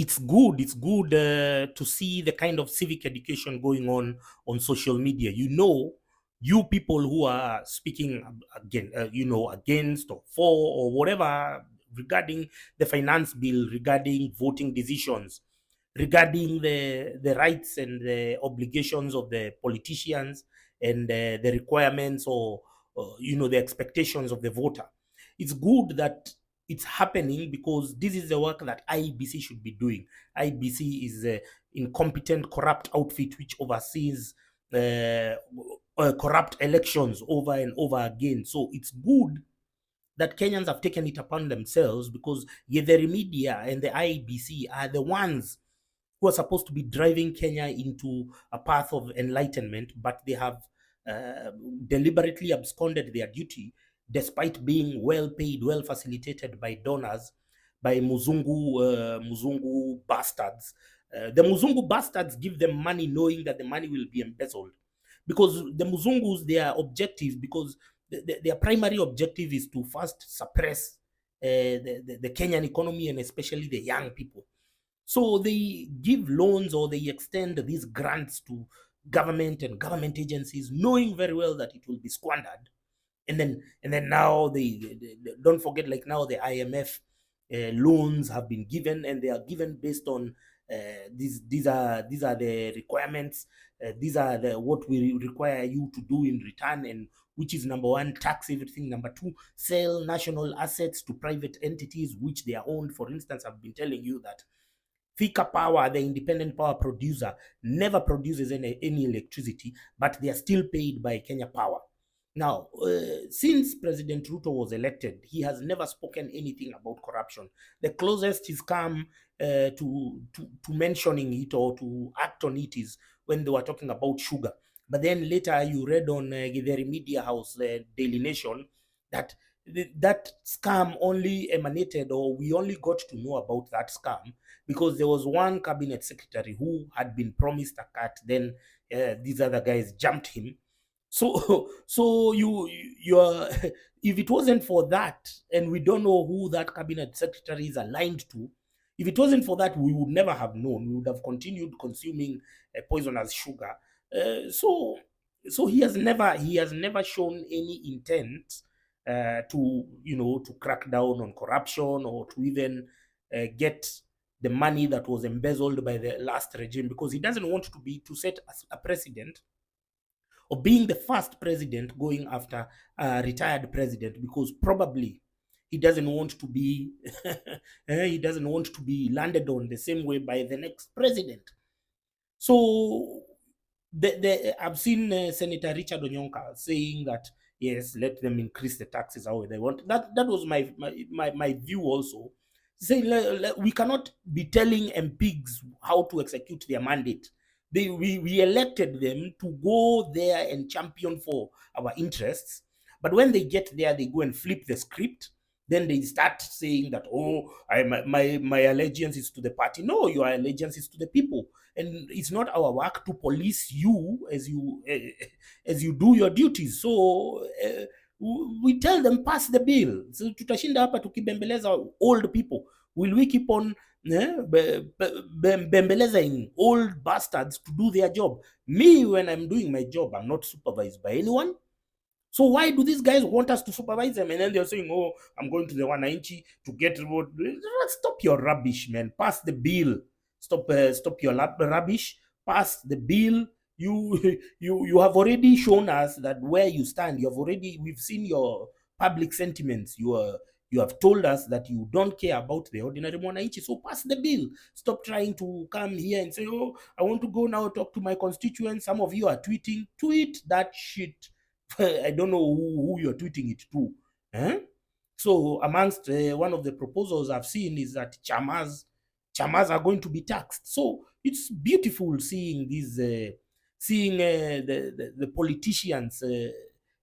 it's good. It's good to see the kind of civic education going on social media. You people who are speaking again, against or for or whatever regarding the finance bill, regarding voting decisions, regarding the rights and the obligations of the politicians, and the requirements, or the expectations of the voter. It's good that it's happening, because this is the work that IBC should be doing. IBC is an incompetent, corrupt outfit which oversees corrupt elections over and over again. So it's good that Kenyans have taken it upon themselves, because the media and the IBC are the ones who are supposed to be driving Kenya into a path of enlightenment, but they have uh, deliberately absconded their duty, despite being well paid, well facilitated by donors, by Muzungu bastards. The Muzungu bastards give them money knowing that the money will be embezzled. Because the Muzungus, their objective, because their primary objective is to first suppress the Kenyan economy, and especially the young people. So they give loans, or they extend these grants to government and government agencies, knowing very well that it will be squandered. And then now they don't forget, like now the IMF loans have been given, and they are given based on these are the requirements. These are the what we require you to do in return, and which is number one, tax everything. Number two, sell national assets to private entities which they are owned. For instance, I've been telling you that Thika Power, the independent power producer, never produces any electricity, but they are still paid by Kenya Power. Now, since President Ruto was elected, he has never spoken anything about corruption. The closest he's come to mentioning it or to act on it is when they were talking about sugar. But then later you read on the media house, Daily Nation, that that scam only emanated, or we only got to know about that scam because there was one cabinet secretary who had been promised a cut. Then these other guys jumped him. So so you're if it wasn't for that, and we don't know who that cabinet secretary is aligned to, if it wasn't for that, we would never have known. We would have continued consuming poisonous sugar. So he has never shown any intent to crack down on corruption, or to even get the money that was embezzled by the last regime, because he doesn't want to set a precedent of being the first president going after a retired president, because probably he doesn't want to be he doesn't want to be landed on the same way by the next president. So I've seen Senator Richard Onyonka saying that yes, let them increase the taxes how they want. That was my view also. Saying we cannot be telling MPs how to execute their mandate. We elected them to go there and champion for our interests, but when they get there, they go and flip the script. Then they start saying that, oh, my allegiance is to the party. No, your allegiance is to the people, and it's not our work to police you as you do your duties. So we tell them, pass the bill. So tutashinda hapa tukibembeleza old people. Will we keep on bembelezing old bastards to do their job? Me, when I'm doing my job, I'm not supervised by anyone. So why do these guys want us to supervise them? And then they're saying, oh, I'm going to the Wananchi to get what? Stop your rubbish, man. Pass the bill. Stop your rubbish. Pass the bill. You have already shown us that where you stand. We've seen your public sentiments. You have told us that you don't care about the ordinary Wananchi. So pass the bill. Stop trying to come here and say, oh, I want to go now talk to my constituents. Some of you are tweeting. Tweet that shit. I don't know who you're tweeting it to. Eh? So amongst one of the proposals I've seen is that Chamas are going to be taxed. So it's beautiful seeing the politicians,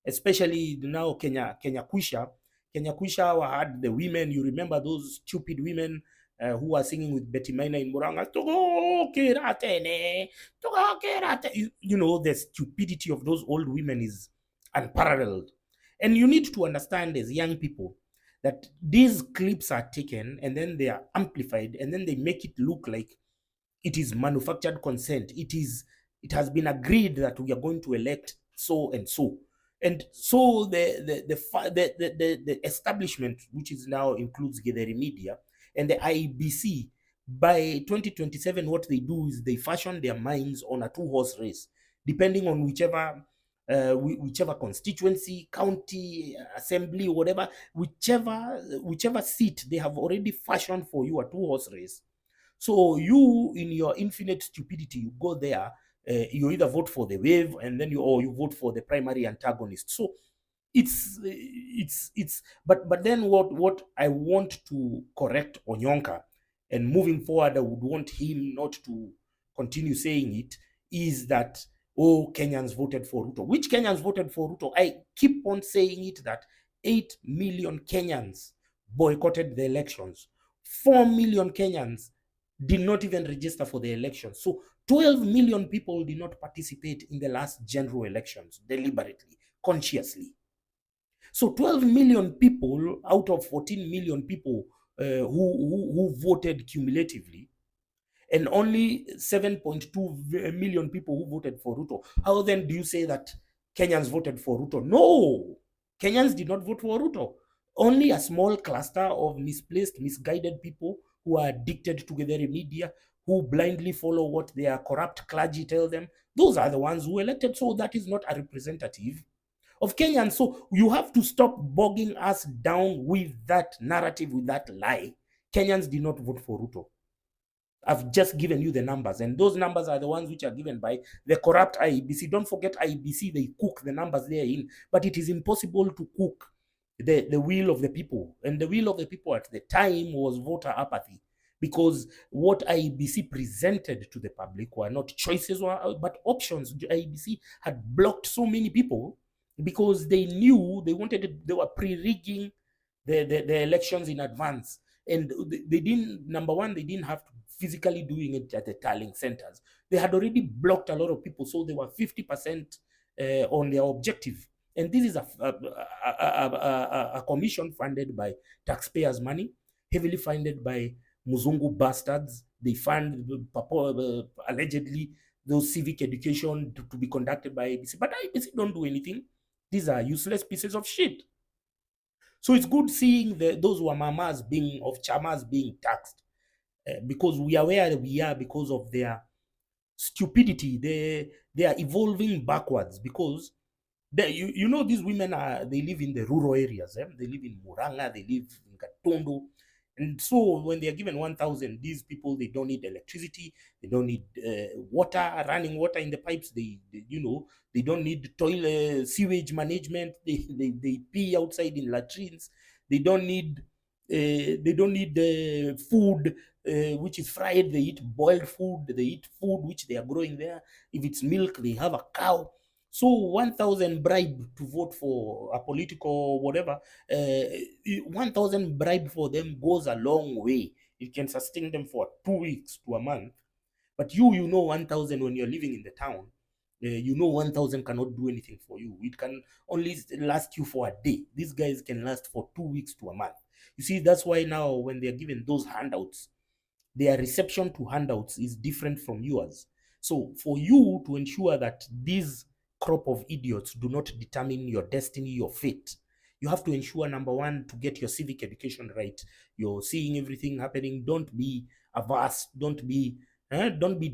especially now Kenya Kwisha. Kenya Kwisha had the women. You remember those stupid women who are singing with Betty Maina in Muranga? Tugokira, Tene, Tugokira, Tene. The stupidity of those old women is unparalleled. And you need to understand, as young people, that these clips are taken and then they are amplified and then they make it look like it is manufactured consent. It has been agreed that we are going to elect so and so. And so the establishment, which is now includes the media and the IBC, by 2027, what they do is they fashion their minds on a two-horse race, depending on whichever constituency, county, assembly, whatever, whichever seat they have already fashioned for you, a two-horse race. So you, in your infinite stupidity, you go there, you either vote for the wave and then you vote for the primary antagonist. So but then what I want to correct Onyonka, and moving forward I would want him not to continue saying it, is that, oh, Kenyans voted for Ruto. Which Kenyans voted for Ruto? I keep on saying it, that 8 million Kenyans boycotted the elections. 4 million Kenyans did not even register for the elections. So 12 million people did not participate in the last general elections deliberately, consciously. So 12 million people out of 14 million people who voted cumulatively, and only 7.2 million people who voted for Ruto. How then do you say that Kenyans voted for Ruto? No, Kenyans did not vote for Ruto. Only a small cluster of misplaced, misguided people who are addicted to the media, who blindly follow what their corrupt clergy tell them. Those are the ones who elected. So that is not a representative of Kenyans. So you have to stop bogging us down with that narrative, with that lie. Kenyans did not vote for Ruto. I've just given you the numbers, and those numbers are the ones which are given by the corrupt IEBC. Don't forget IEBC, they cook the numbers they're in, but it is impossible to cook the will of the people. And the will of the people at the time was voter apathy, because what IEBC presented to the public were not choices, but options. The IEBC had blocked so many people because they knew they were pre-rigging the elections in advance. And they didn't, number one, they didn't have to physically doing it at the tallying centers. They had already blocked a lot of people, so they were 50% on their objective. And this is a commission funded by taxpayers' money, heavily funded by Muzungu bastards. They fund allegedly those civic education to be conducted by ABC, but ABC don't do anything. These are useless pieces of shit. So it's good seeing those who are mamas of chamas being taxed, because we are where we are because of their stupidity. They are evolving backwards, because these women they live in the rural areas. They live in Muranga, they live in Katondo. And so when they are given 1,000, these people, they don't need electricity, they don't need water, running water in the pipes, they don't need toilet sewage management, they pee outside in latrines, they don't need food which is fried. They eat boiled food, they eat food which they are growing there. If it's milk, they have a cow. So 1,000 bribe to vote for a political whatever, 1,000 bribe for them goes a long way. It can sustain them for 2 weeks to a month. But you know 1,000 when you're living in the town, 1,000 cannot do anything for you. It can only last you for a day. These guys can last for 2 weeks to a month. You see, that's why now when they're given those handouts, their reception to handouts is different from yours. So for you to ensure that these crop of idiots do not determine your destiny, your fate, you have to ensure, number one, to get your civic education right. You're seeing everything happening. Don't be averse. Don't be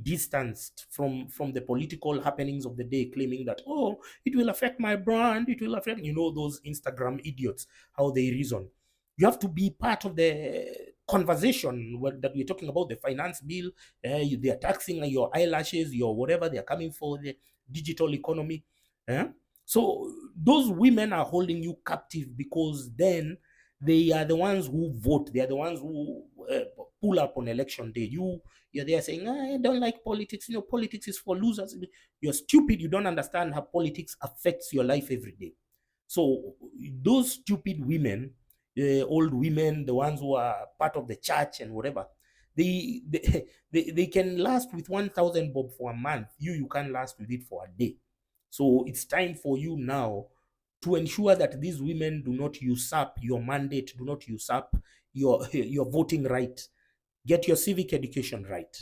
distanced from the political happenings of the day, claiming that, oh, it will affect my brand, it will affect, those Instagram idiots, how they reason. You have to be part of the conversation that we're talking about, the finance bill. They are taxing your eyelashes, your whatever. They are coming for the digital economy. So those women are holding you captive, because then they are the ones who vote. They are the ones who pull up on election day. You're there saying, I don't like politics. Politics is for losers. You're stupid. You don't understand how politics affects your life every day. So those stupid women, old women, the ones who are part of the church and whatever, they can last with 1,000 bob for a month. You can't last with it for a day. So it's time for you now to ensure that these women do not usurp your mandate, do not usurp your voting right. Get your civic education right.